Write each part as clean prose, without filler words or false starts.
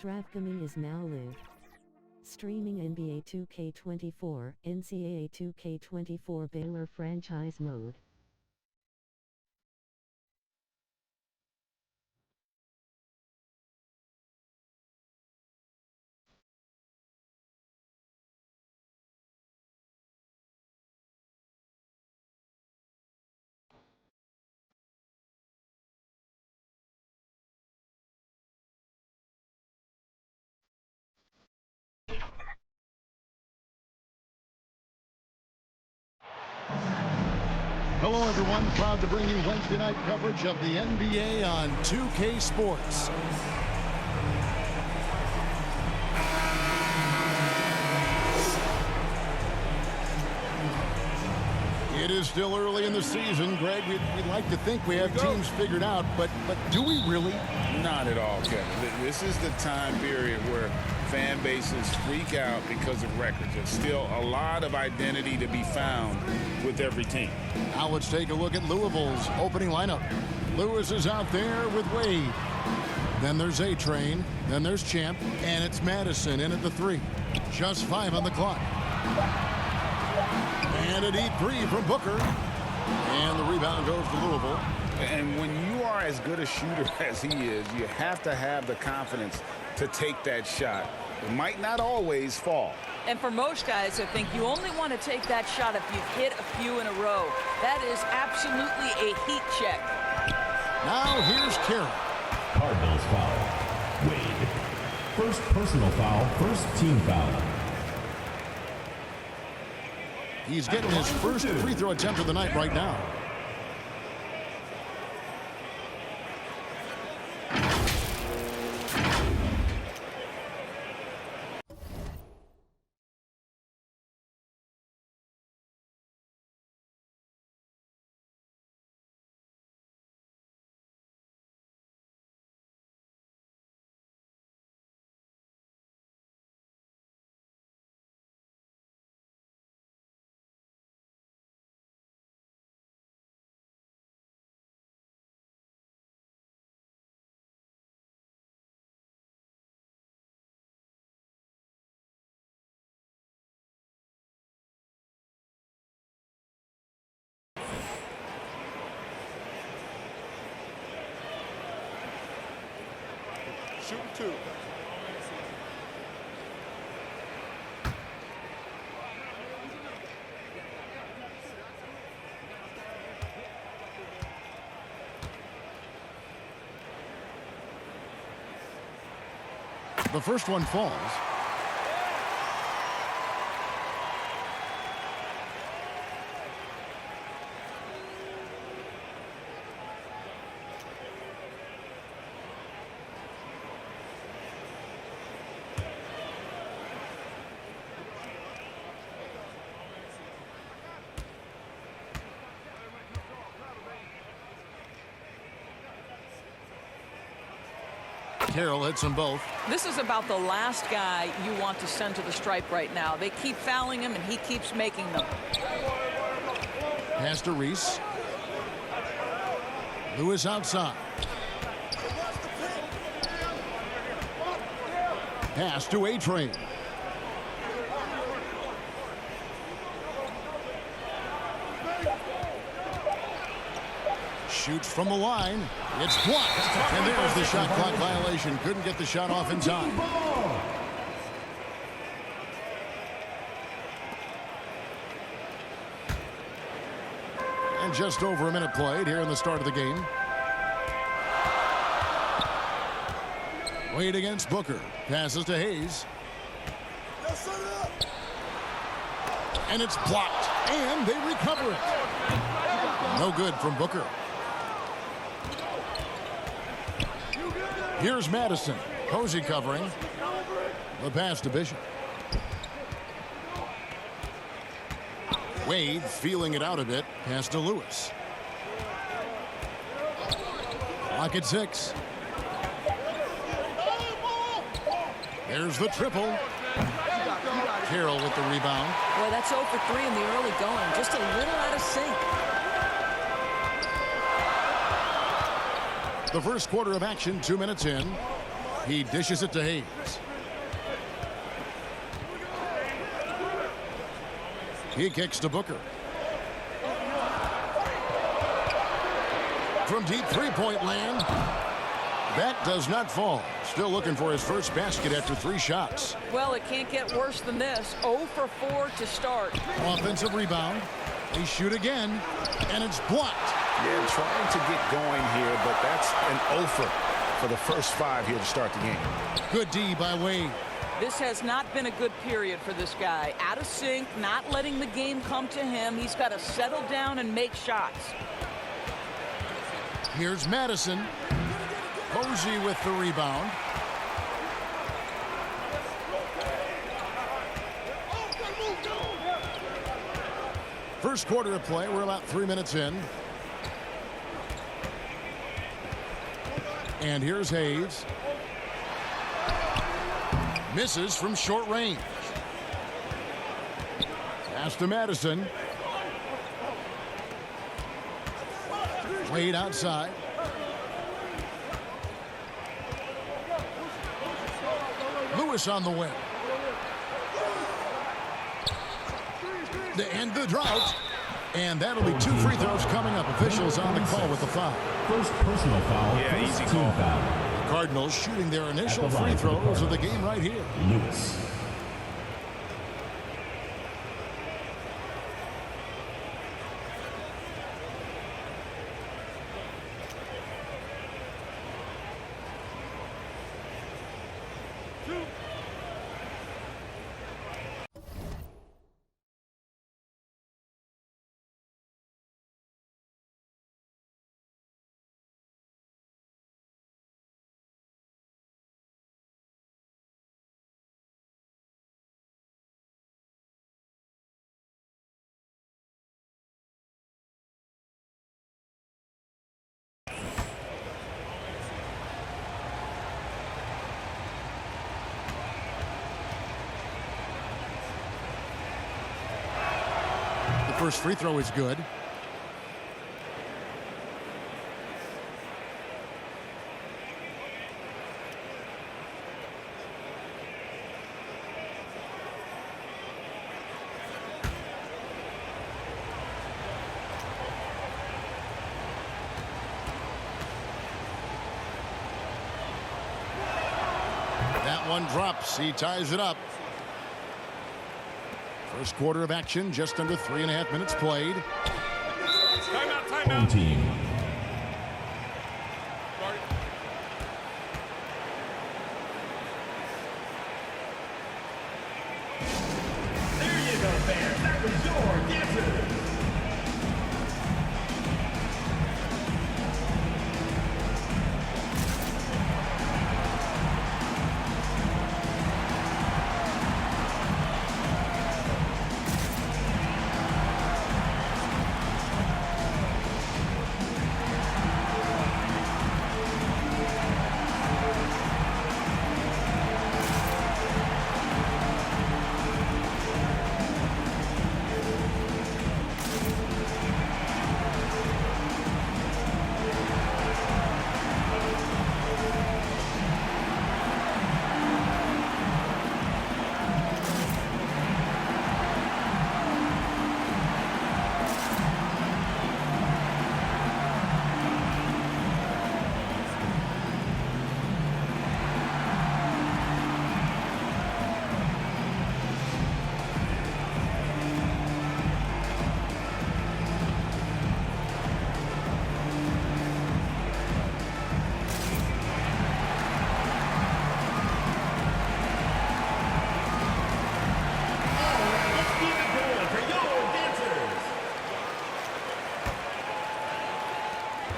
Draftcoming is now live. Streaming NBA 2K24, Ncaa 2K24 Baylor franchise mode. Hello, everyone. Proud to bring you Wednesday night coverage of the NBA on 2K Sports. It is still early in the season, Greg. We'd like to think we have teams figured out, but do we really? Not at all, Kevin. This is the time period where fan bases freak out because of records. There's still a lot of identity to be found with every team. Now let's take a look at Louisville's opening lineup. Lewis is out there with Wade. Then there's A-Train. Then there's Champ. And it's Madison in at the 3. Just 5 on the clock. And a deep 3 from Booker. And the rebound goes to Louisville. And when you are as good a shooter as he is, you have to have the confidence to take that shot. It might not always fall. And for most guys, I think you only want to take that shot if you've hit a few in a row. That is absolutely a heat check. Now here's Carroll. Cardinals foul. Wade. First personal foul, first team foul. He's getting his first free throw attempt of the night right now. Shoot 2. The first one falls. Carroll hits them both. This is about the last guy you want to send to the stripe right now. They keep fouling him, and he keeps making them. Pass to Reese. Lewis outside. Pass to A-Train. Shoots from the line. It's blocked. And there's the shot clock violation. Couldn't get the shot off in time. And just over a minute played here in the start of the game. Wade against Booker. Passes to Hayes. And it's blocked. And they recover it. No good from Booker. Here's Madison. Posey covering. The pass to Bishop. Wade feeling it out a bit. Pass to Lewis. Clock at 6. There's the triple. Carroll with the rebound. Boy, that's 0 for 3 in the early going. Just a little out of sync. The first quarter of action, 2 minutes in. He dishes it to Hayes. He kicks to Booker. From deep three-point land. That does not fall. Still looking for his first basket after 3 shots. Well, it can't get worse than this. 0 for 4 to start. Offensive rebound. They shoot again, and it's blocked. Yeah, trying to get going here, but that's an offer for the first 5 here to start the game. Good D by Wade. This has not been a good period for this guy. Out of sync, not letting the game come to him. He's got to settle down and make shots. Here's Madison. Posey with the rebound. First quarter of play. We're about 3 minutes in. And here's Hayes. Misses from short range. Pass to Madison. Wade outside. Lewis on the wing. To end the drought. And that'll be 2 free throws coming up. Officials on the call with the foul. First personal foul. Yeah, first easy team call. foul. Cardinals shooting their initial free throws of the game right here. Lewis. The first free throw is good. That one drops. He ties it up. First quarter of action, just under 3.5 minutes played. Home team. There you go, fans. That was your dancer.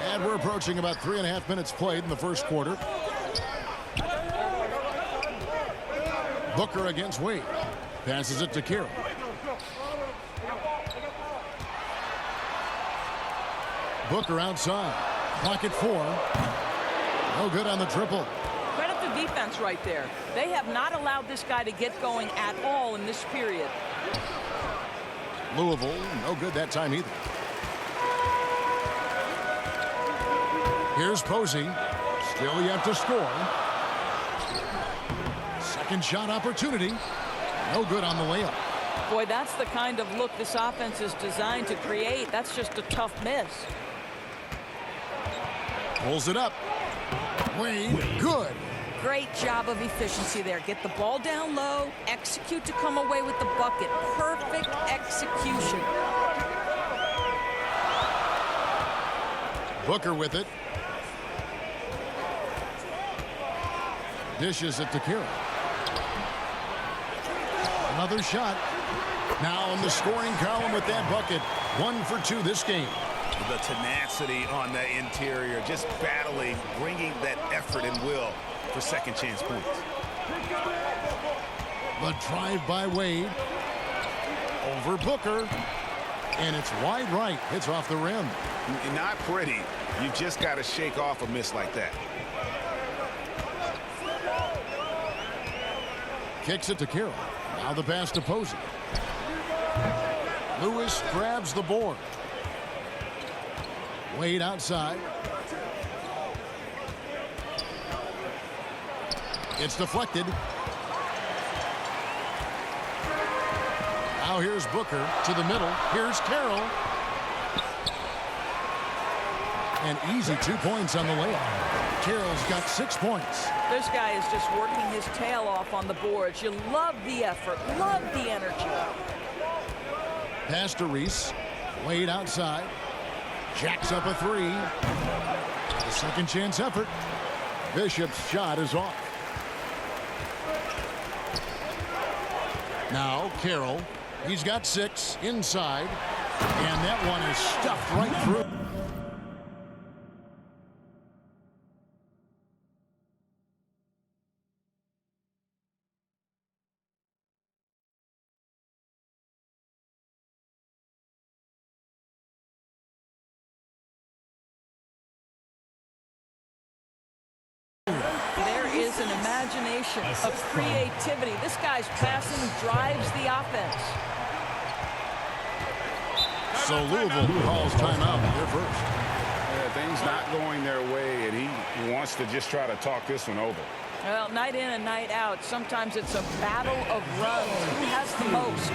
And we're approaching about 3.5 minutes played in the first quarter. Booker against Wade. Passes it to Carroll. Booker outside. Clock at 4. No good on the triple. Credit the defense right there. They have not allowed this guy to get going at all in this period. Louisville, no good that time either. Here's Posey. Still yet to score. Second shot opportunity. No good on the layup. Boy, that's the kind of look this offense is designed to create. That's just a tough miss. Pulls it up. Wade, good. Great job of efficiency there. Get the ball down low, execute to come away with the bucket. Perfect execution. Booker with it. Dishes it to Kira. Another shot. Now in the scoring column with that bucket. 1 for 2 this game. The tenacity on the interior, just battling, bringing that effort and will for second chance points. The drive by Wade. Over Booker. And it's wide right. Hits off the rim. Not pretty. You just got to shake off a miss like that. Kicks it to Kira. Now the pass to Posey. Lewis grabs the board. Wade outside. It's deflected. Now here's Booker to the middle. Here's Carroll. An easy 2 points on the layup. Carroll's got 6 points. This guy is just working his tail off on the boards. You love the effort, love the energy. Pass to Reese. Wade outside. Jacks up a 3. The second chance effort. Bishop's shot is off. Now Carroll. He's got 6 inside. And that one is stuffed right through. Is an imagination of creativity. This guy's passing drives the offense. So Louisville calls timeout here first. Yeah, things not going their way, and he wants to just try to talk this one over. Well, night in and night out, sometimes it's a battle of runs. Who has the most?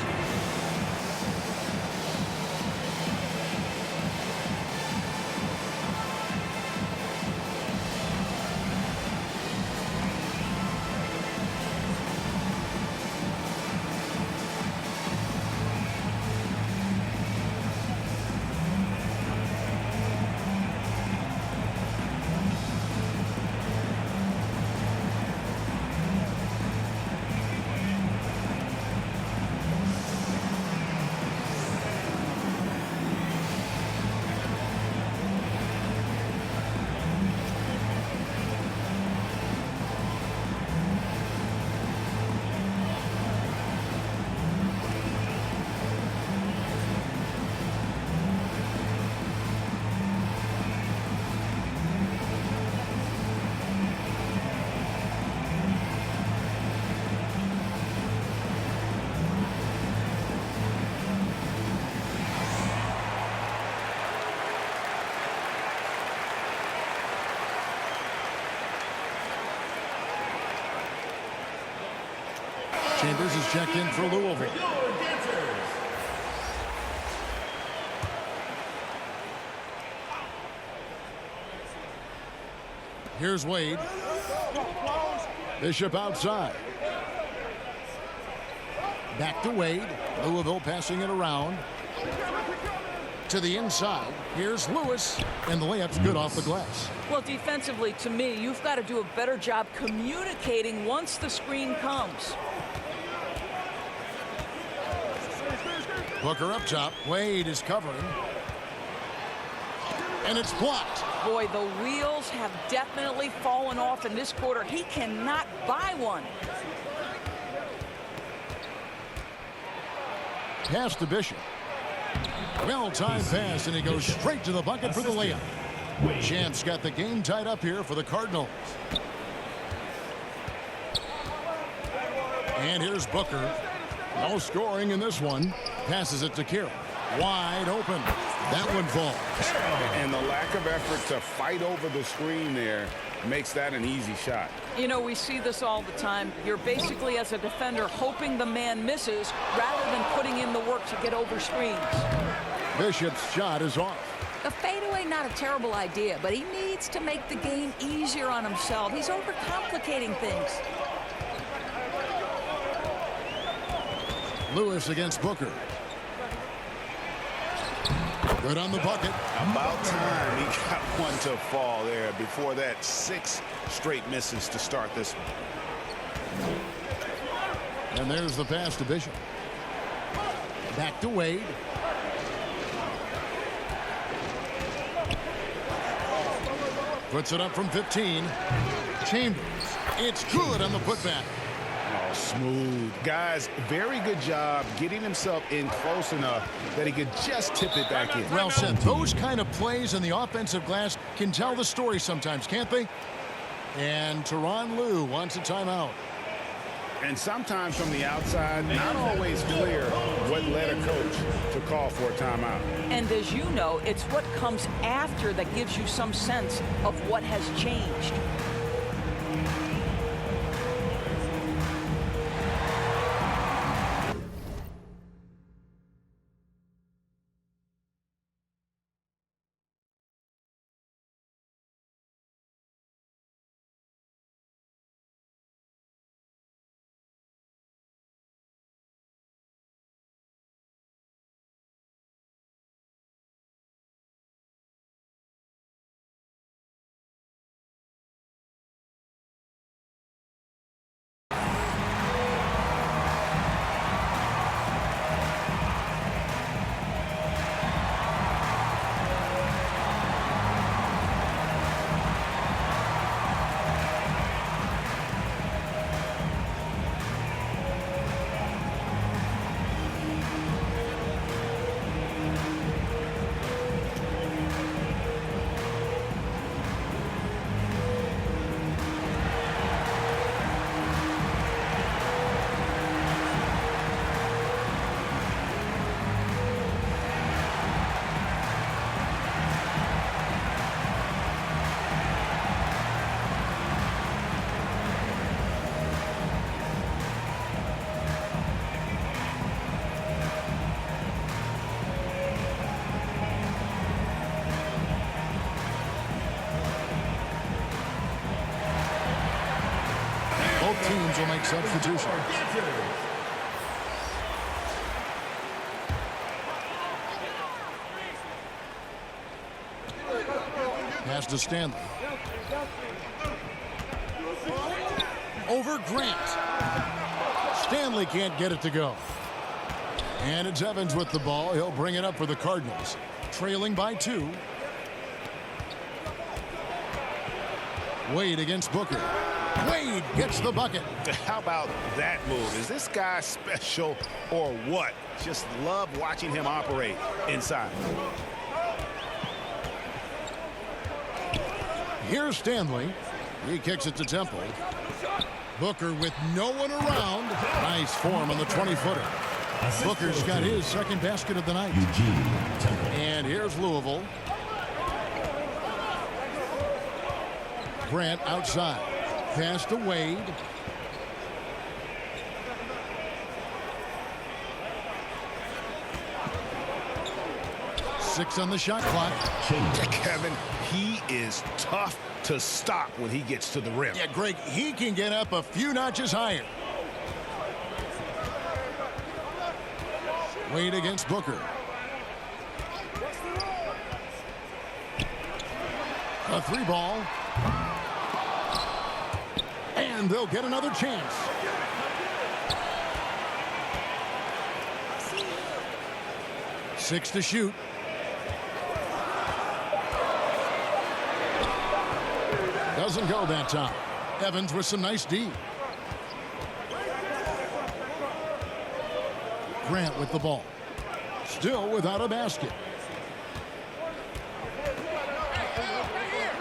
Chambers is checked in for Louisville. Here's Wade. Bishop outside. Back to Wade. Louisville passing it around. To the inside. Here's Lewis. And the layup's good off the glass. Well, defensively, to me, you've got to do a better job communicating once the screen comes. Booker up top. Wade is covering. And it's blocked. Boy, the wheels have definitely fallen off in this quarter. He cannot buy one. Pass to Bishop. Well-timed pass, and he goes straight to the bucket for the layup. Champ's got the game tied up here for the Cardinals. And here's Booker. No scoring in this one. Passes it to Kira. Wide open. That one falls. And the lack of effort to fight over the screen there makes that an easy shot. You know, we see this all the time. You're basically, as a defender, hoping the man misses rather than putting in the work to get over screens. Bishop's shot is off. A fadeaway, not a terrible idea, but he needs to make the game easier on himself. He's overcomplicating things. Lewis against Booker. Good on the bucket. About time he got one to fall there before that 6 straight misses to start this one. And there's the pass to Bishop. Back to Wade. Puts it up from 15. Chambers. It's good on the putback. Oh, smooth. Guys, very good job getting himself in close enough that he could just tip it back in. Well said. Those kind of plays in the offensive glass can tell the story sometimes, can't they? And Tyronn Lue wants a timeout. And sometimes from the outside, not always clear what led a coach to call for a timeout. And as you know, it's what comes after that gives you some sense of what has changed. Both teams will make substitutions. Pass to Stanley. Over Grant. Stanley can't get it to go. And it's Evans with the ball. He'll bring it up for the Cardinals. Trailing by 2. Wade against Booker. Wade gets the bucket. How about that move? Is this guy special or what? Just love watching him operate inside. Here's Stanley. He kicks it to Temple. Booker with no one around. Nice form on the 20-footer. Booker's got his second basket of the night. And here's Louisville. Grant outside. Pass to Wade. Six on the shot clock. Kevin, he is tough to stop when he gets to the rim. Yeah, Greg, he can get up a few notches higher. Wade against Booker. A 3-ball. And they'll get another chance. Six to shoot. Doesn't go that time. Evans with some nice D. Grant with the ball. Still without a basket.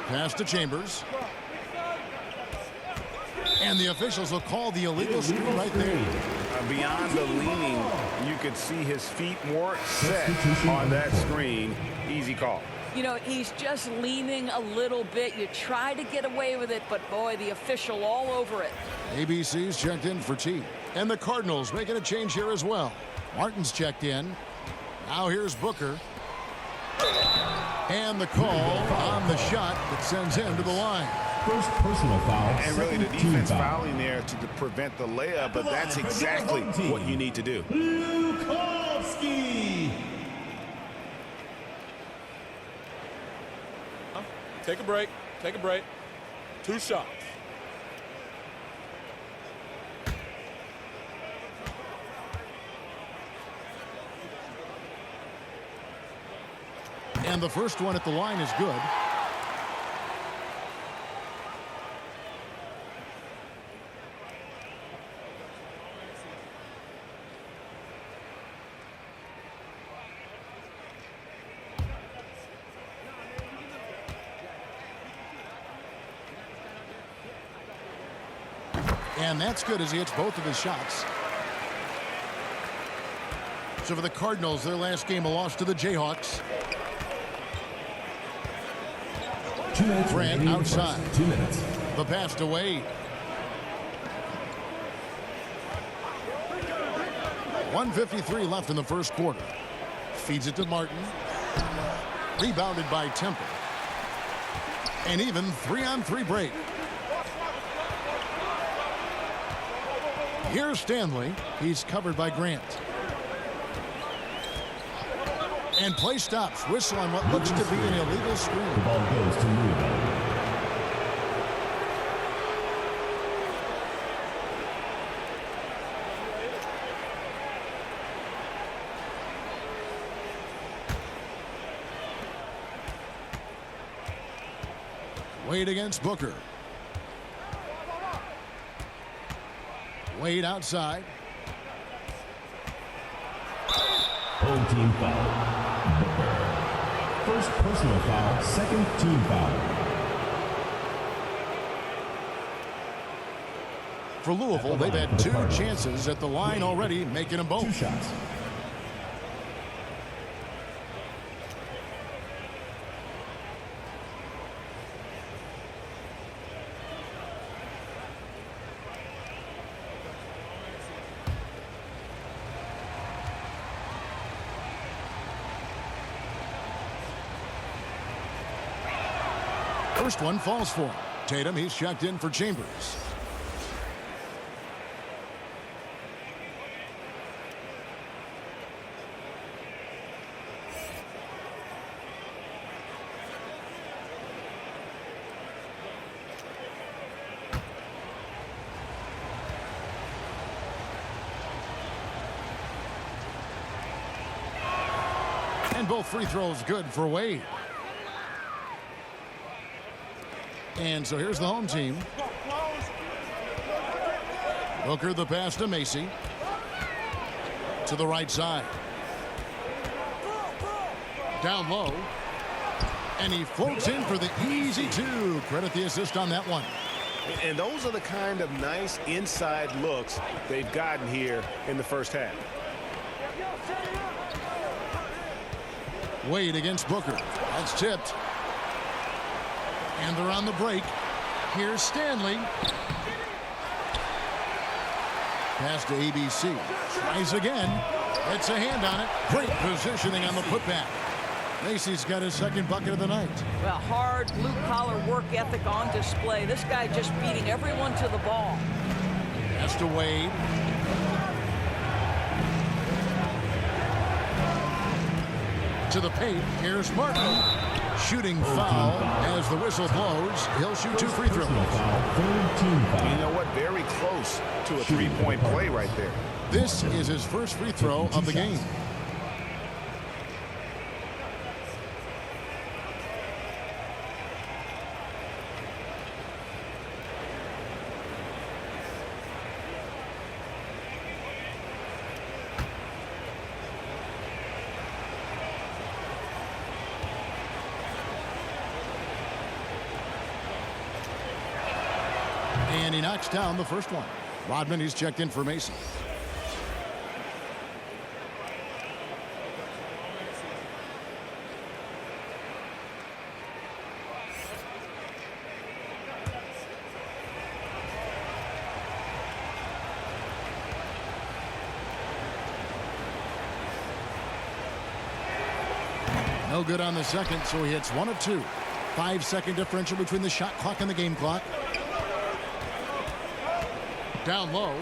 Pass to Chambers. And the officials will call the illegal screen right there. Beyond the leaning, you could see his feet more set on that screen. Easy call. You know, he's just leaning a little bit. You try to get away with it, but boy, the official all over it. ABC's checked in for T. And the Cardinals making a change here as well. Martin's checked in. Now here's Booker. And the call on the shot that sends him to the line. First personal foul. And really the defense fouling there to prevent the layup, but that's exactly what you need to do. Lukovsky. Take a break. Take a break. 2 shots. And the first one at the line is good. And that's good as he hits both of his shots. So for the Cardinals, their last game, a loss to the Jayhawks. Grant outside. 2 minutes. The pass to Wade. 1:53 left in the first quarter. Feeds it to Martin. Rebounded by Temple. And even 3-on-3 break. Here's Stanley. He's covered by Grant. And play stops. Whistle on what looks to be an illegal screen. The ball goes to Louisville. Wade against Booker. Wade outside. Home team foul. First personal foul, second team foul. For Louisville, they've had 2 chances at the line already, making them both. 2 shots. First one falls for him. Tatum, he's checked in for Chambers. And both free throws good for Wade. And so here's the home team. Booker the pass to Macy. To the right side. Down low. And he floats in for the easy 2. Credit the assist on that one. And those are the kind of nice inside looks they've gotten here in the first half. Wade against Booker. That's tipped. And they're on the break. Here's Stanley. Pass to ABC. Tries again. It's a hand on it. Great positioning on the putback. Macy's got his second bucket of the night. Well, hard blue-collar work ethic on display. This guy just beating everyone to the ball. Pass to Wade. To the paint. Here's Martin. Shooting foul as the whistle blows. He'll shoot 2 free throws. You know what? Very close to a 3-point play right there. This is his first free throw of the game. And he knocks down the first one. Rodman, he's checked in for Mason. No good on the second, so he hits 1 of 2. 5-second differential between the shot clock and the game clock. Down low.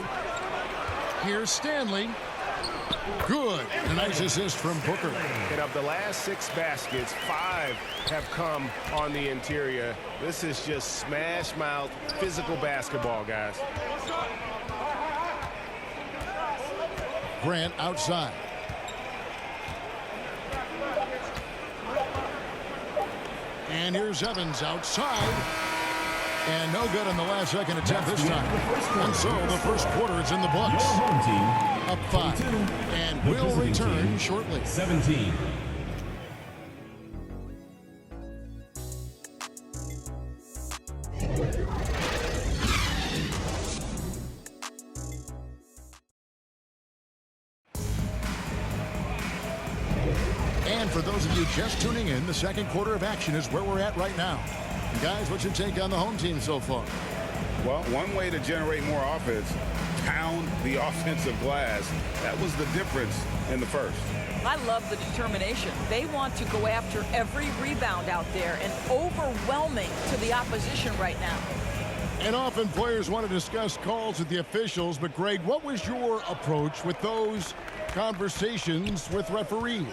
Here's Stanley. Good. A nice assist from Booker. And of the last 6 baskets, 5 have come on the interior. This is just smash mouth physical basketball, guys. Grant outside. And here's Evans outside. And no good on the last second attempt this time. And so the first quarter is in the books. Up 5. And will return shortly. 17. And for those of you just tuning in, the second quarter of action is where we're at right now. Guys, what's your take on the home team so far? Well, one way to generate more offense, pound the offensive glass. That was the difference in the first. I love the determination. They want to go after every rebound out there and overwhelming to the opposition right now. And often players want to discuss calls with the officials, but Greg, what was your approach with those conversations with referees?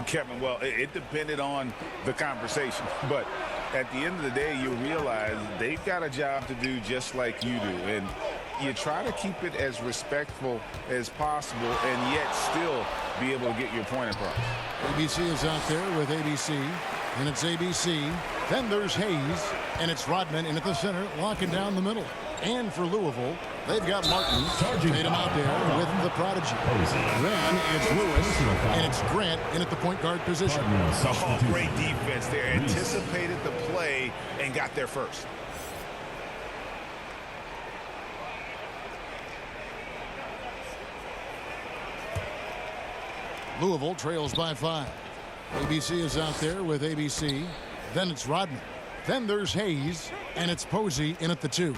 Kevin, well, it depended on the conversation, but at the end of the day, you realize they've got a job to do just like you do, and you try to keep it as respectful as possible and yet still be able to get your point across. ABC is out there with ABC, and it's ABC. Then there's Hayes, and it's Rodman in at the center, locking down the middle. And for Louisville, they've got Martin, Tatum out there with the prodigy. Then it's Lewis, and it's Grant in at the point guard position. Oh, great defense there. Anticipated the play and got there first. Louisville trails by 5. ABC is out there with ABC. Then it's Rodman. Then there's Hayes, and it's Posey in at the 2.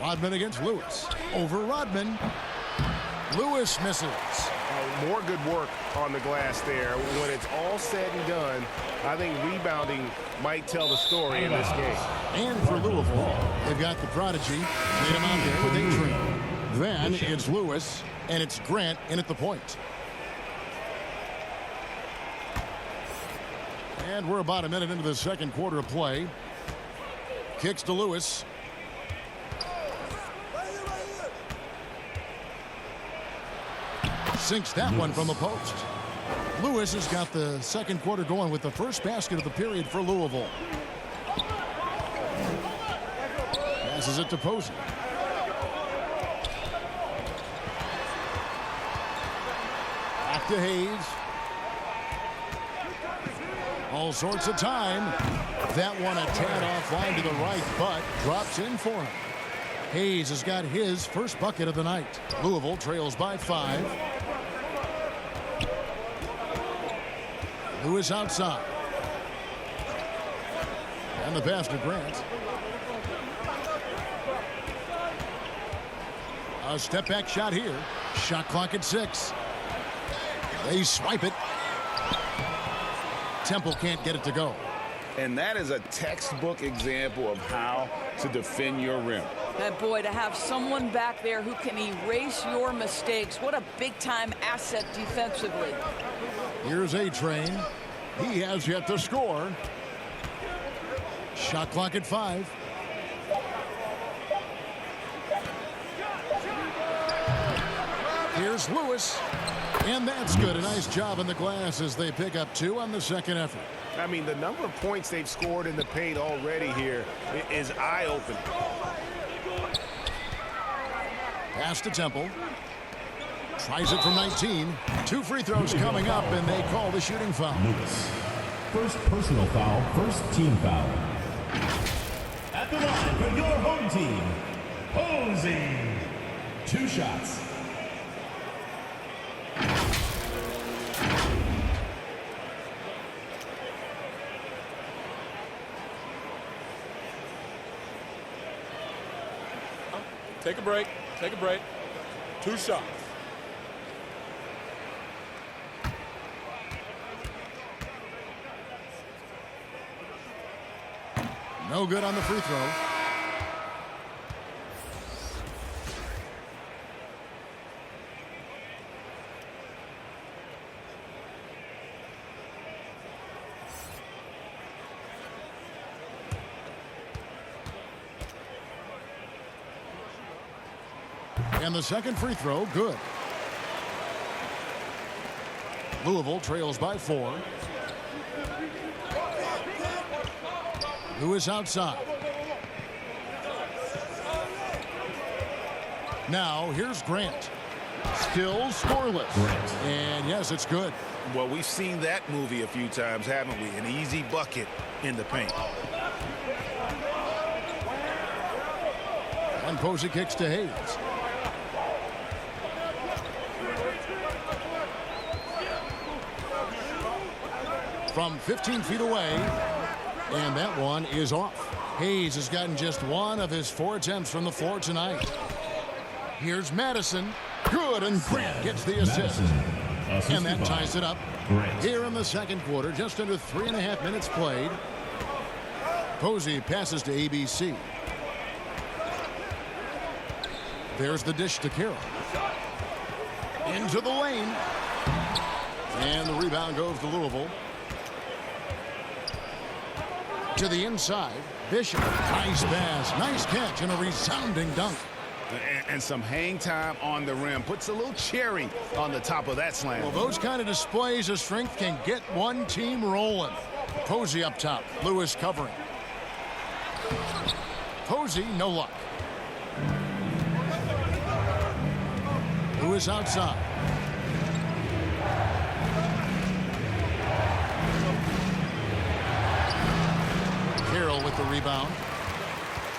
Rodman against Lewis. Over Rodman. Lewis misses. More good work on the glass there. When it's all said and done, I think rebounding might tell the story in this game. And for Louisville, they've got the prodigy. Tatum out there with A-Train. Then it's Lewis, and it's Grant in at the point. And we're about a minute into the second quarter of play. Kicks to Lewis. Sinks that one from the post. Lewis has got the second quarter going with the first basket of the period for Louisville. Passes it to Posey. Back to Hayes. All sorts of time. That one a tad offline to the right, but drops in for him. Hayes has got his first bucket of the night. Louisville trails by 5. Lewis outside. And the pass to Grant. A step back shot here. Shot clock at 6. They swipe it. Temple can't get it to go. And that is a textbook example of how to defend your rim. And boy, to have someone back there who can erase your mistakes, what a big-time asset defensively. Here's A-Train. He has yet to score. Shot clock at 5. Here's Lewis. And that's good. A nice job in the glass as they pick up 2 on the second effort. I mean, the number of points they've scored in the paint already here is eye-opening. Pass to Temple. Tries it from 19. 2 free throws coming up, and they call the shooting foul. Lewis. First personal foul, first team foul. At the line for your home team, Posey. 2 shots. Take a break. Take a break. 2 shots. No good on the free throw. And the second free throw, good. Louisville trails by 4. Lewis outside. Now here's Grant. Still scoreless. And yes, it's good. Well, we've seen that movie a few times, haven't we? An easy bucket in the paint. And Posey kicks to Hayes. From 15 feet away, and that one is off. Hayes has gotten just 1 of his 4 attempts from the floor tonight. Here's Madison. Good, and Grant gets the assist. And that ties it up. Here in the second quarter, just under 3.5 minutes played. Posey passes to ABC. There's the dish to Carroll. Into the lane. And the rebound goes to Louisville. To the inside, Bishop. Nice pass, nice catch, and a resounding dunk. And some hang time on the rim. Puts a little cherry on the top of that slam. Well, those kind of displays of strength can get one team rolling. Posey up top, Lewis covering. Posey, no luck. Lewis outside. Carroll with the rebound.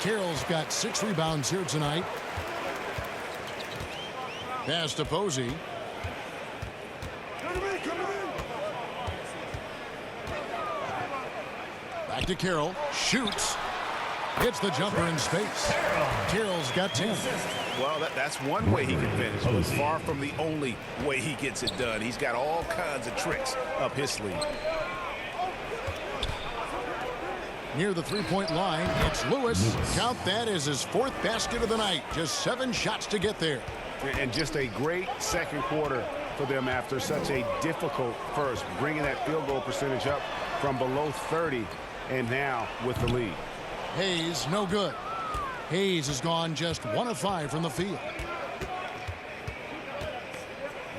Carroll's got 6 rebounds here tonight. Pass to Posey. Back to Carroll. Shoots. Hits the jumper in space. Carroll's got 10. Well, that's one way he can finish, but far from the only way he gets it done. He's got all kinds of tricks up his sleeve. Near the three-point line, it's Lewis. Count that as his 4th basket of the night. Just 7 shots to get there. And just a great second quarter for them after such a difficult first, bringing that field goal percentage up from below 30 and now with the lead. Hayes, no good. Hayes has gone just 1 of 5 from the field.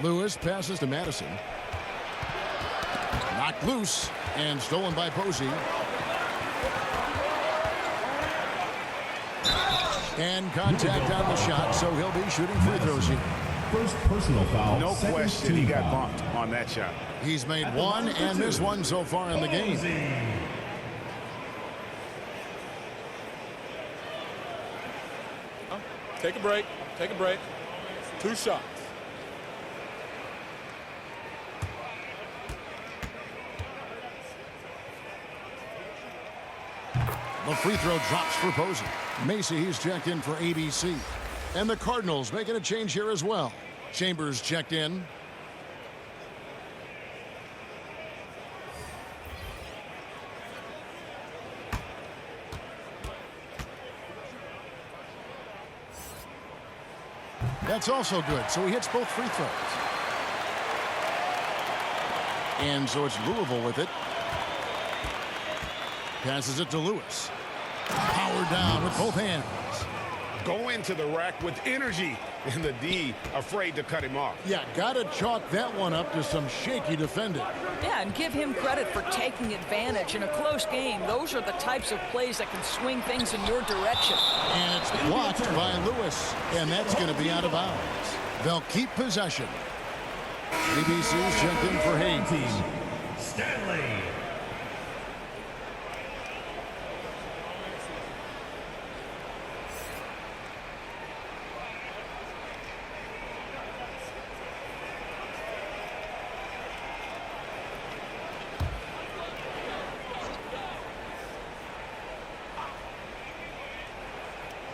Lewis passes to Madison. Knocked loose and stolen by Posey. And contact on the shot, so he'll be shooting free throws here. First personal foul. No question he got bumped on that shot. He's made 1 and missed 1 so far in the game. Take a break. Take a break. 2 shots. The free throw drops for Posey. Macy, he's checked in for ABC. And the Cardinals making a change here as well. Chambers checked in. That's also good, so he hits both free throws. And so it's Louisville with it. Passes it to Lewis. Power down with both hands. Go into the rack with energy, and the D afraid to cut him off. Yeah, gotta chalk that one up to some shaky defending. Yeah, and give him credit for taking advantage in a close game. Those are the types of plays that can swing things in your direction. And it's blocked by Lewis, and that's going to be out of bounds. They'll keep possession. ABC's checked in for Hayes. Stanley.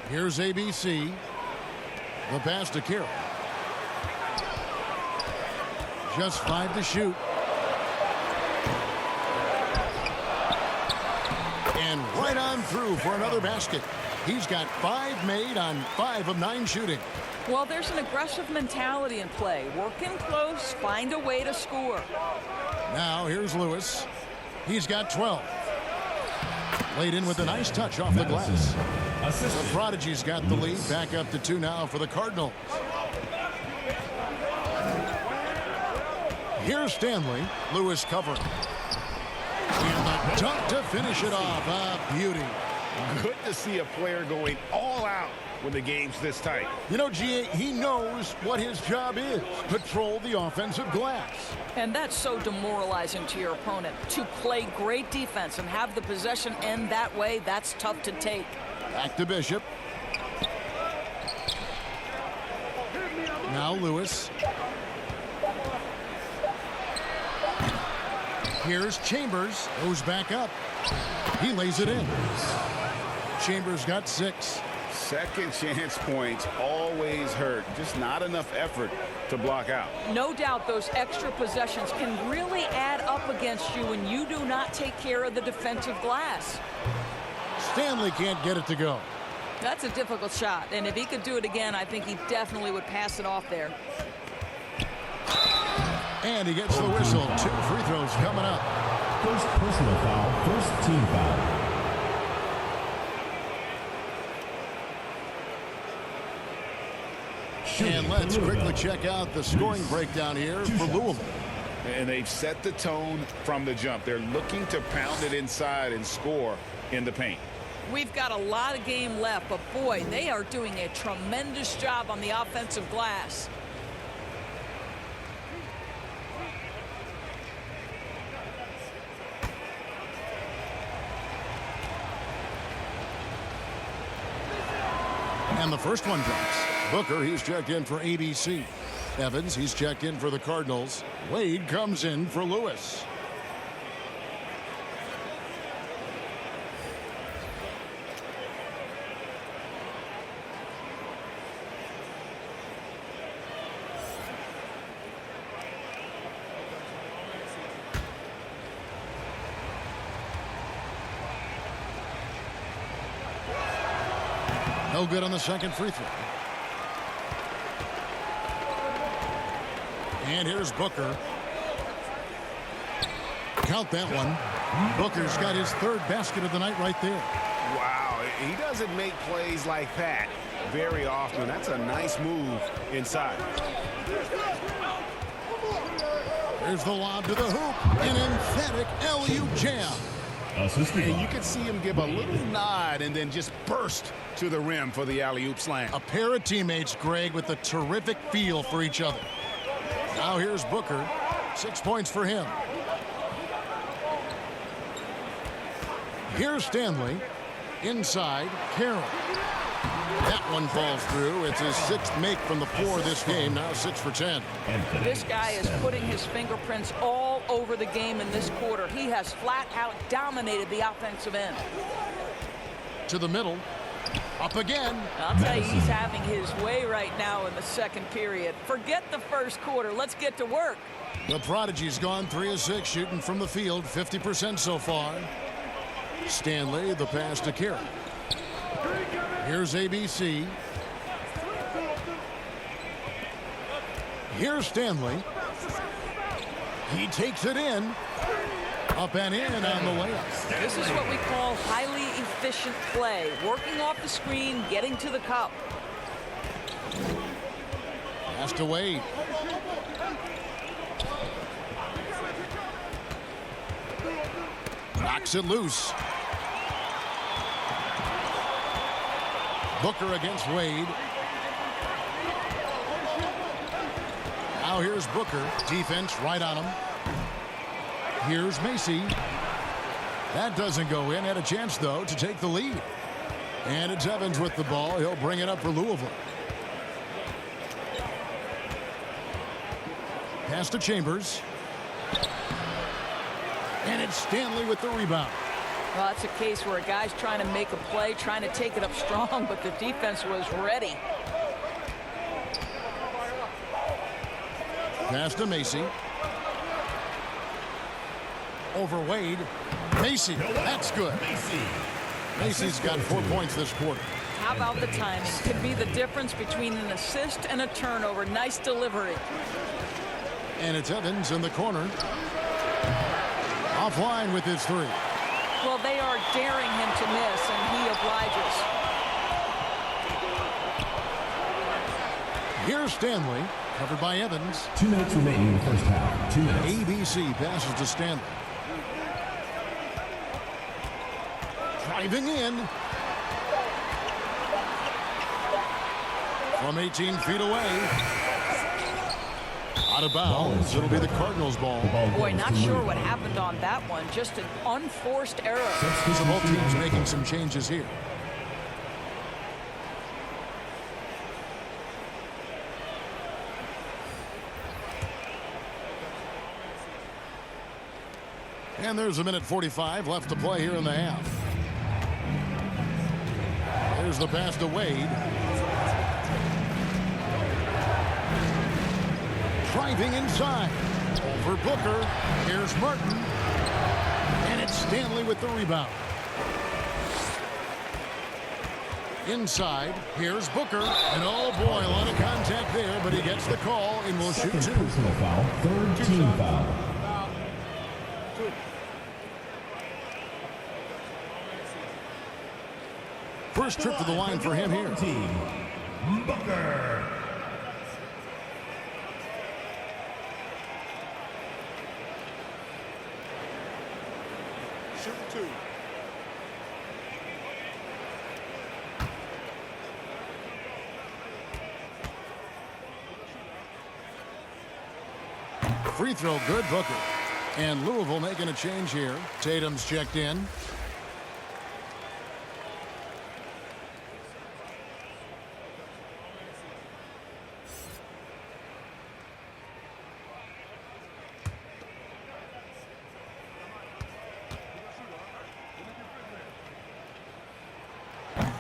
Here's ABC. The pass to Carroll. Just 5 to shoot. And right on through for another basket. He's got 5 made on 5 of 9 shooting. Well, there's an aggressive mentality in play. Work in close, find a way to score. Now here's Lewis. He's got 12. Laid in with a nice touch off the glass. The Prodigy's got the lead. Back up to 2 now for the Cardinals. Here's Stanley. Lewis covering. And the dunk to finish it off. A beauty. Good to see a player going all out when the game's this tight. You know, G.A., he knows what his job is. Patrol the offensive glass. And that's so demoralizing to your opponent. To play great defense and have the possession end that way, that's tough to take. Back to Bishop. Now Lewis. Here's Chambers. Goes back up. He lays it in. Chambers got 6. Second chance points always hurt. Just not enough effort to block out. No doubt those extra possessions can really add up against you when you do not take care of the defensive glass. Stanley can't get it to go. That's a difficult shot, and if he could do it again, I think he definitely would pass it off there. And he gets the whistle. 2 free throws coming up. First personal foul, first team foul. And let's quickly check out the scoring breakdown here for Louisville. And they've set the tone from the jump. They're looking to pound it inside and score in the paint. We've got a lot of game left, but boy, they are doing a tremendous job on the offensive glass. And the first one drops. Booker, he's checked in for ABC. Evans, he's checked in for the Cardinals. Wade comes in for Lewis. No good on the second free throw. And here's Booker. Count that one. Booker's got his 3rd basket of the night right there. Wow, he doesn't make plays like that very often. That's a nice move inside. There's the lob to the hoop. An emphatic alley-oop jam. And you can see him give a little nod and then just burst to the rim for the alley-oop slam. A pair of teammates, Greg, with a terrific feel for each other. Now here's Booker. 6 points for him. Here's Stanley. Inside, Carroll. That one falls through. It's his 6th make from the floor this game. Now 6 for 10. This guy is putting his fingerprints all over the game in this quarter. He has flat out dominated the offensive end. To the middle. Up again. I'll tell you, he's having his way right now in the second period. Forget the first quarter. Let's get to work. The Prodigy's gone 3 of 6 shooting from the field. 50% so far. Stanley, the pass to Carroll. Here's ABC. Here's Stanley. He takes it in. Up and in on the layup. This is what we call highly efficient play. Working off the screen, getting to the cup. Pass to Wade. Knocks it loose. Booker against Wade. Now here's Booker. Defense right on him. Here's Macy. That doesn't go in. Had a chance, though, to take the lead. And it's Evans with the ball. He'll bring it up for Louisville. Pass to Chambers. And it's Stanley with the rebound. Well, that's a case where a guy's trying to make a play, trying to take it up strong, but the defense was ready. Pass to Macy. Over Wade. Macy, that's good. Macy's got 4 points this quarter. How about the timing? Could be the difference between an assist and a turnover. Nice delivery. And it's Evans in the corner. Offline with his three. Well, they are daring him to miss, and he obliges. Here's Stanley, covered by Evans. 2 minutes remaining in the first half. 2 minutes. ABC passes to Stanley. Driving in. From 18 feet away. Out of bounds. It'll be the Cardinals' ball. Boy, not sure what happened on that one. Just an unforced error. So both teams making some changes here. And there's a minute 45 left to play here in the half. There's the pass to Wade. Driving inside. Over Booker. Here's Martin. And it's Stanley with the rebound. Inside. Here's Booker. And oh boy, a lot of contact there, but he gets the call and will shoot two. Personal foul. Third team foul. First trip to the line for him here. Team Booker. Shoot two. Free throw good, Booker. And Louisville making a change here. Tatum's checked in.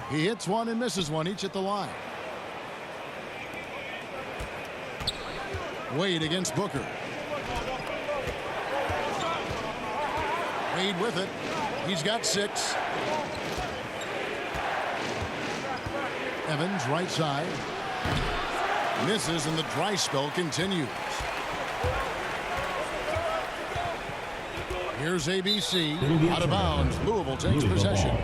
He hits one and misses one, each at the line. Wade against Booker. Wade with it. He's got 6. Evans right side. Misses and the dry spell continues. Here's ABC. Out of bounds. Louisville takes possession.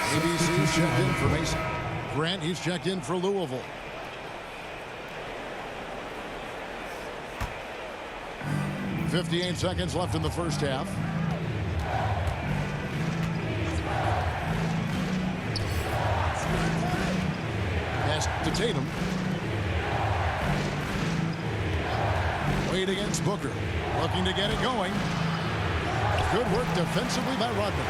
ABC's checked in for Mason. Grant, he's checked in for Louisville. .58 seconds left in the first half. Pass to Tatum. Wade against Booker. Looking to get it going. Good work defensively by Rodman.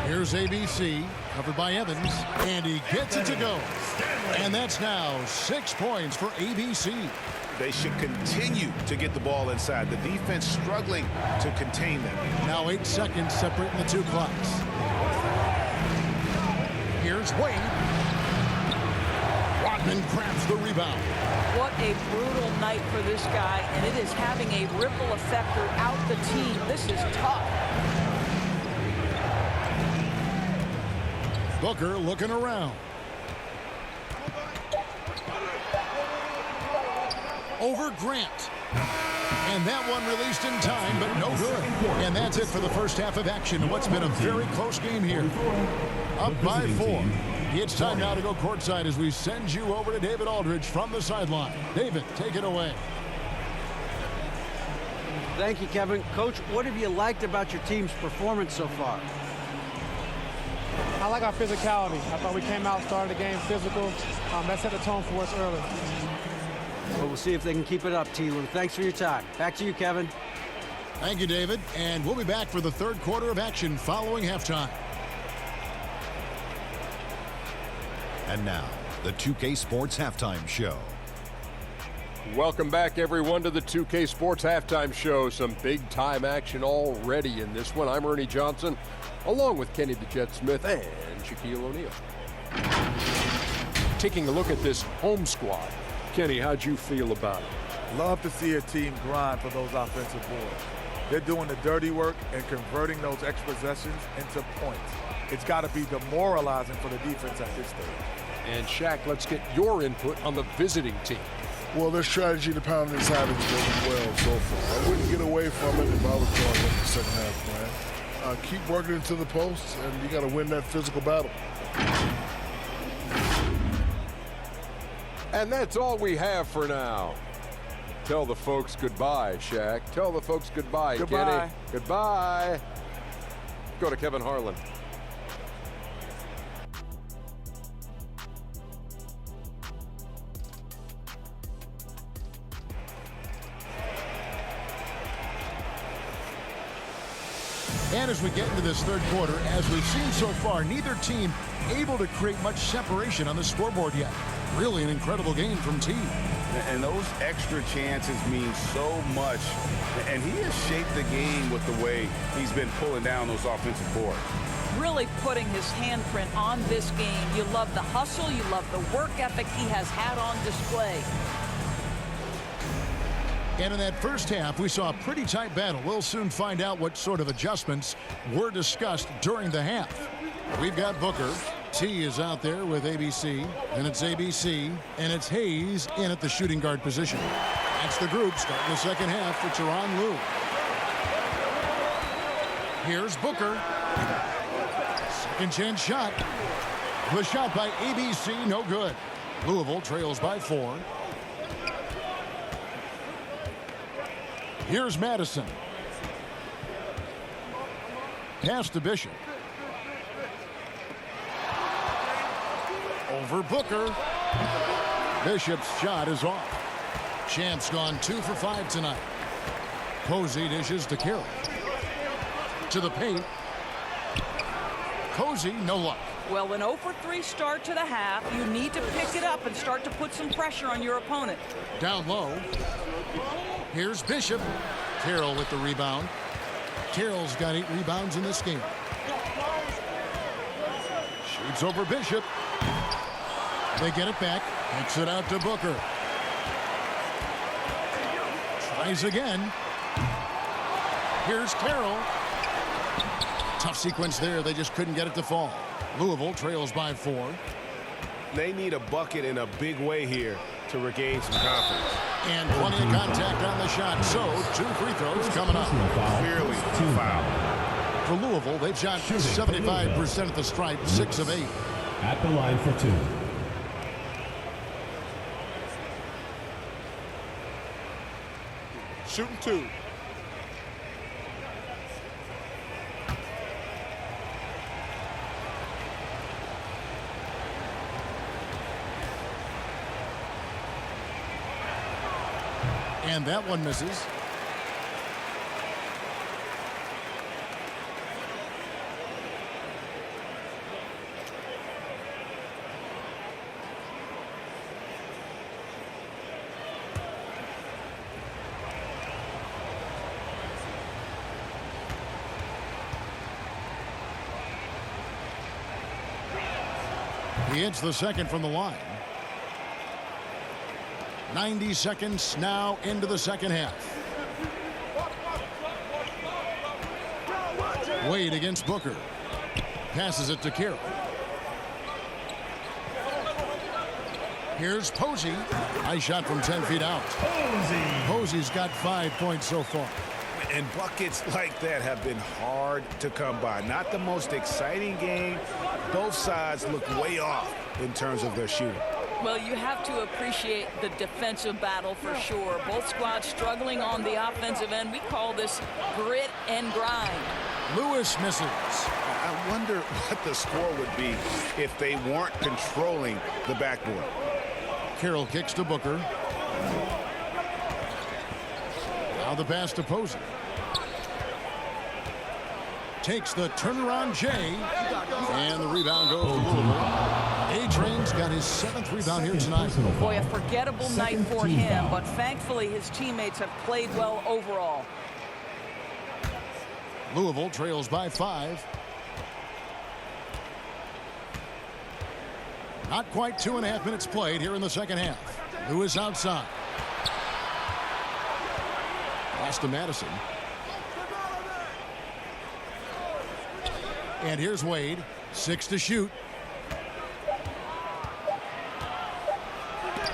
Here's ABC, covered by Evans, and he gets it to go. And that's now 6 points for ABC. They should continue to get the ball inside. The defense struggling to contain them. Now 8 seconds separating the two clocks. Here's Wade. Rodman grabs the rebound. What a brutal night for this guy, and it is having a ripple effect throughout the team. This is tough. Booker looking around. Over Grant. And that one released in time, but no good. And that's it for the first half of action. What's been a very close game here. Up by 4. It's time now to go courtside as we send you over to David Aldridge from the sideline. David, take it away. Thank you, Kevin. Coach, what have you liked about your team's performance so far? I like our physicality. I thought we came out, started the game physical. That set the tone for us early. Well, we'll see if they can keep it up, T. Lou. Thanks for your time. Back to you, Kevin. Thank you, David. And we'll be back for the third quarter of action following halftime. And now, the 2K Sports Halftime Show. Welcome back, everyone, to the 2K Sports Halftime Show. Some big-time action already in this one. I'm Ernie Johnson, along with Kenny the Jet Smith and Shaquille O'Neal. Taking a look at this home squad. Kenny, how'd you feel about it? Love to see a team grind for those offensive boards. They're doing the dirty work and converting those extra possessions into points. It's got to be demoralizing for the defense at this stage. And Shaq, let's get your input on the visiting team. Well, their strategy to pound inside is working well so far. I wouldn't get away from it if I was going with the second half plan. Keep working into the posts, and you got to win that physical battle. And that's all we have for now. Tell the folks goodbye, Shaq. Tell the folks goodbye, Goodbye. Kenny. Goodbye. Go to Kevin Harlan. And as we get into this third quarter, as we've seen so far, neither team able to create much separation on the scoreboard yet. Really an incredible game from T. And those extra chances mean so much. And he has shaped the game with the way he's been pulling down those offensive boards. Really putting his handprint on this game. You love the hustle. You love the work ethic he has had on display. And in that first half, we saw a pretty tight battle. We'll soon find out what sort of adjustments were discussed during the half. We've got Booker. T is out there with ABC, and it's ABC, and it's Hayes in at the shooting guard position. That's the group starting the second half for Tyronn Lue. Here's Booker. Second chance shot. The shot by ABC, no good. Louisville trails by 4. Here's Madison. Pass to Bishop. Over Booker. Bishop's shot is off. Champ's gone 2 for 5 tonight. Posey dishes to Carroll. To the paint. Posey, no luck. Well, an 0 for 3 start to the half. You need to pick it up and start to put some pressure on your opponent. Down low. Here's Bishop. Carroll with the rebound. Carroll's got 8 rebounds in this game. Shoots over Bishop. They get it back. Kicks it out to Booker. Tries again. Here's Carroll. Tough sequence there. They just couldn't get it to fall. Louisville trails by 4. They need a bucket in a big way here to regain some confidence. And plenty of contact on the shot. So 2 free throws coming up. Clearly foul. For Louisville, they've shot 75% at the stripe, 6 of 8. At the line for 2. Shooting 2. And that one misses. He hits the second from the line. 90 seconds now into the second half. Wade against Booker. Passes it to Carroll. Here's Posey. Nice shot from 10 feet out. Posey's got 5 points so far. And buckets like that have been hard to come by. Not the most exciting game. Both sides look way off in terms of their shooting. Well, you have to appreciate the defensive battle for sure. Both squads struggling on the offensive end. We call this grit and grind. Lewis misses. I wonder what the score would be if they weren't controlling the backboard. Carroll kicks to Booker. Now the pass to Posey. Takes the turnaround J. And the rebound goes to Louisville. A-Train's got his 7th rebound here tonight. Boy, a forgettable night for him, but thankfully his teammates have played well overall. Louisville trails by 5. Not quite 2.5 minutes played here in the second half. Lewis outside. Pass to Madison. And here's Wade. 6 to shoot.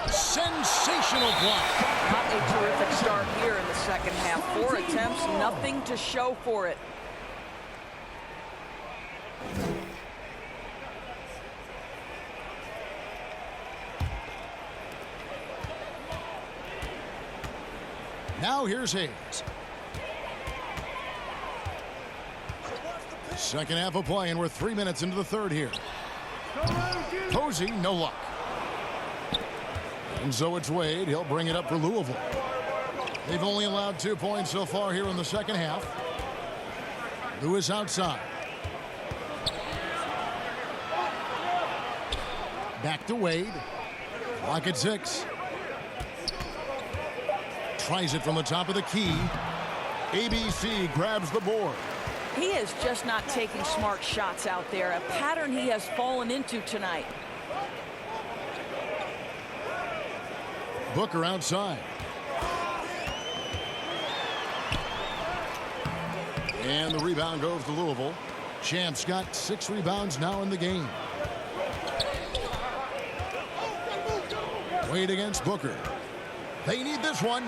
Sensational block. Not a terrific start here in the second half. 4 attempts, nothing to show for it. Now here's Hayes. Second half of play, and we're 3 minutes into the third here. Posey, no luck. And so it's Wade. He'll bring it up for Louisville. They've only allowed 2 points so far here in the second half. Lewis outside. Back to Wade. Clock at 6. Tries it from the top of the key. ABC grabs the board. He is just not taking smart shots out there, a pattern he has fallen into tonight. Booker outside. And the rebound goes to Louisville. Champ's got 6 rebounds now in the game. Wade against Booker. They need this one.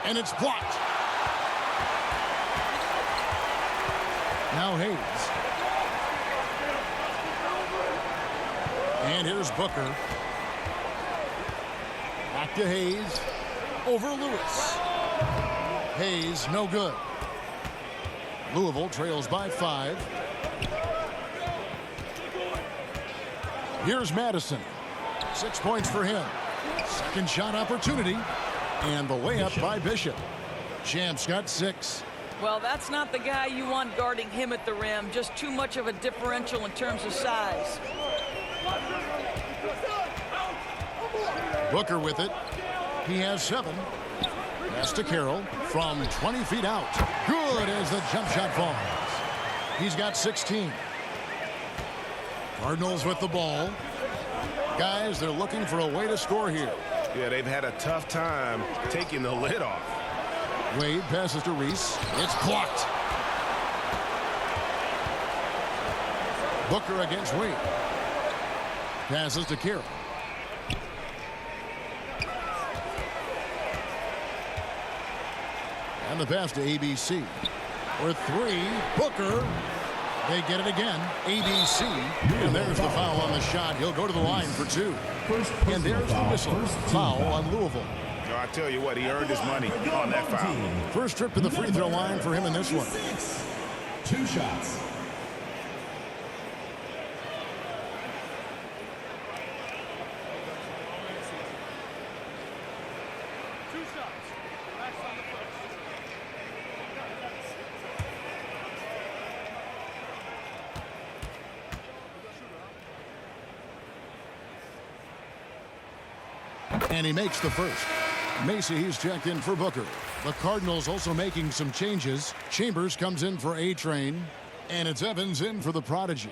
And it's blocked. Now Hayes. And here's Booker. Back to Hayes. Over Lewis. Hayes, no good. Louisville trails by 5. Here's Madison. 6 points for him. Second shot opportunity. And the layup by Bishop. Champ's got 6. Well, that's not the guy you want guarding him at the rim. Just too much of a differential in terms of size. Booker with it. He has 7. Pass to Carroll from 20 feet out. Good as the jump shot falls. He's got 16. Cardinals with the ball. Guys, they're looking for a way to score here. Yeah, they've had a tough time taking the lid off. Wade passes to Reese. It's blocked. Booker against Wade. Passes to Carroll. And the pass to ABC. For 3, Booker. They get it again. ABC. And there's the foul on the shot. He'll go to the line for 2. And there's the whistle. Foul on Louisville. I tell you what, he earned his money on that foul. First trip to the free throw line for him in this one. 2 shots. And he makes the first. Macy, he's checked in for Booker. The Cardinals also making some changes. Chambers comes in for A-Train. And it's Evans in for the Prodigy.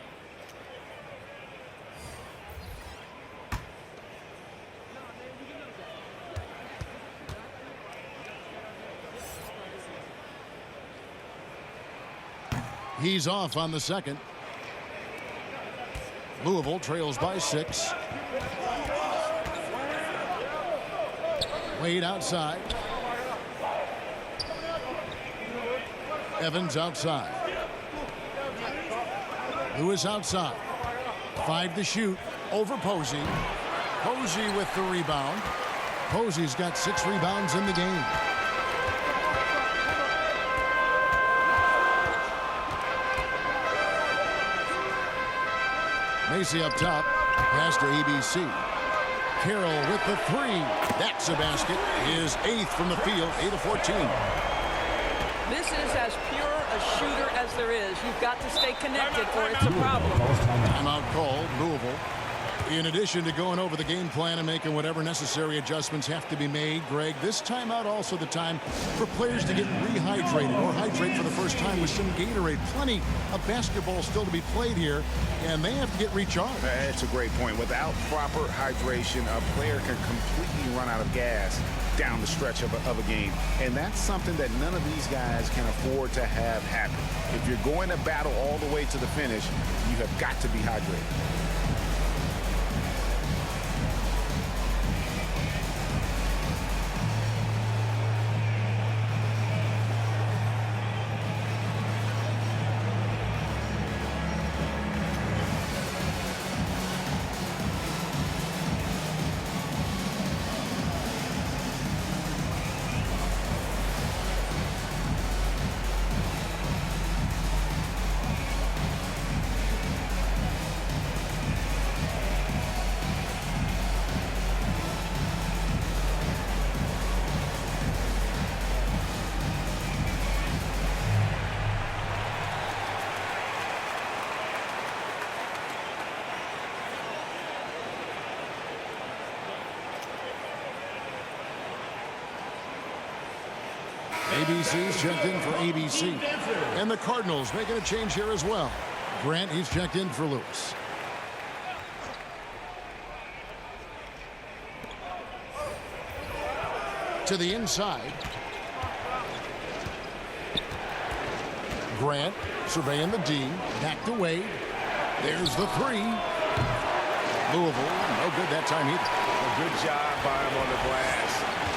He's off on the second. Louisville trails by 6. Wade outside. Evans outside. Lewis outside. 5 to shoot. Over Posey. Posey with the rebound. Posey's got 6 rebounds in the game. Macy up top. Pass to ABC. Carroll with the 3. That's a basket. His 8th from the field. 8 of 14. This is as pure a shooter as there is. You've got to stay connected or it's a problem. Timeout called, Louisville. In addition to going over the game plan and making whatever necessary adjustments have to be made, Greg, this timeout also the time for players to get rehydrated or hydrate for the first time with some Gatorade. Plenty of basketball still to be played here, and they have to get recharged. That's a great point. Without proper hydration, a player can completely run out of gas down the stretch of a game. And that's something that none of these guys can afford to have happen. If you're going to battle all the way to the finish, you have got to be hydrated. ABC's checked in for ABC. And the Cardinals making a change here as well. Grant, he's checked in for Lewis. To the inside. Grant surveying the D. Back to Wade. There's the three. Louisville, no good that time either. A good job by him on the glass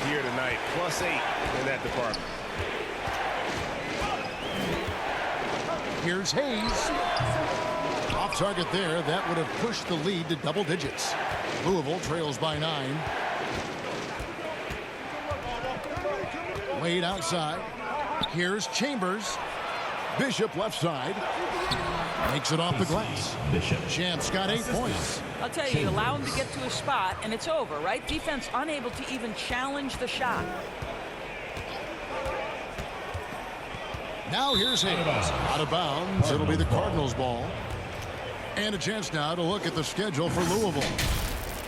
here tonight. +8 in that department. Here's Hayes. Off target there. That would have pushed the lead to double digits. Louisville trails by 9. Wade outside. Here's Chambers. Bishop left side. Makes it off the glass. Bishop. Champ's got 8 points. I'll tell you, allow him to get to a spot, and it's over, right? Defense unable to even challenge the shot. Now here's Hayes. Out of bounds. It'll be the Cardinals' ball. And a chance now to look at the schedule for Louisville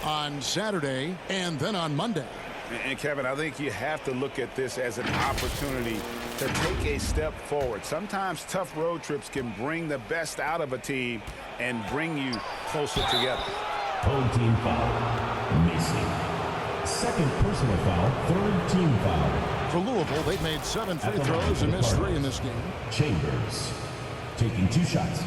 on Saturday and then on Monday. And Kevin, I think you have to look at this as an opportunity to take a step forward. Sometimes tough road trips can bring the best out of a team and bring you closer together. Home team foul. Mason. Second personal foul. Third team foul. For Louisville, they've made 7 free throws and missed 3 in this game. Chambers taking 2 shots.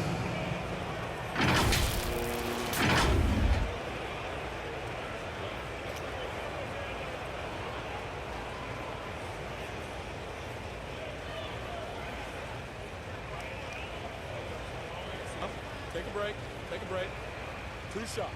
Take a break. Take a break. 2 shots.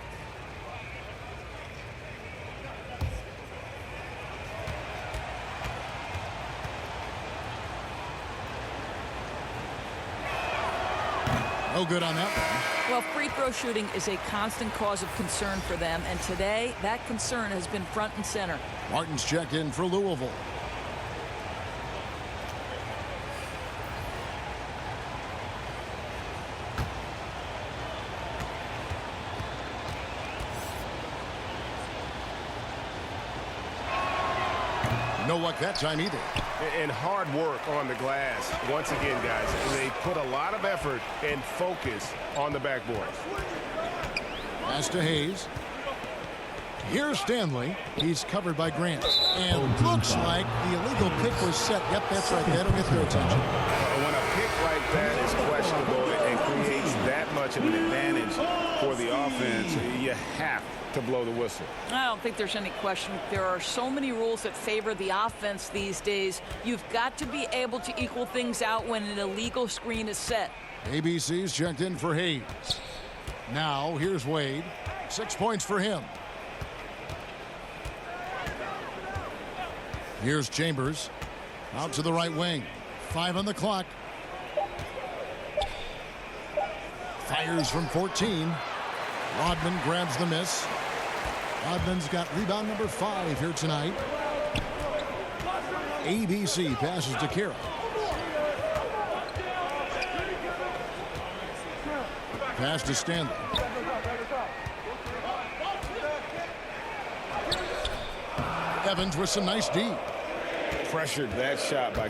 No good on that one. Well, free throw shooting is a constant cause of concern for them, and today that concern has been front and center. Martin's checked in for Louisville. No luck that time either. And hard work on the glass. Once again, guys, they put a lot of effort and focus on the backboard. Pass to Hayes. Here's Stanley. He's covered by Grant. And looks like the illegal pick was set. Yep, that's right. That'll get their attention. When a pick like that is questionable and creates that much of an advantage for the offense, you have to blow the whistle. I don't think there's any question. There are so many rules that favor the offense these days. You've got to be able to equal things out when an illegal screen is set. ABC's checked in for Hayes. Now here's Wade. 6 points for him. Here's Chambers. Out to the right wing. 5 on the clock. Fires from 14. Rodman grabs the miss. Rodman's got rebound number 5 here tonight. ABC passes to Kara. Pass to Stanley. Evans with some nice D. Pressured that shot by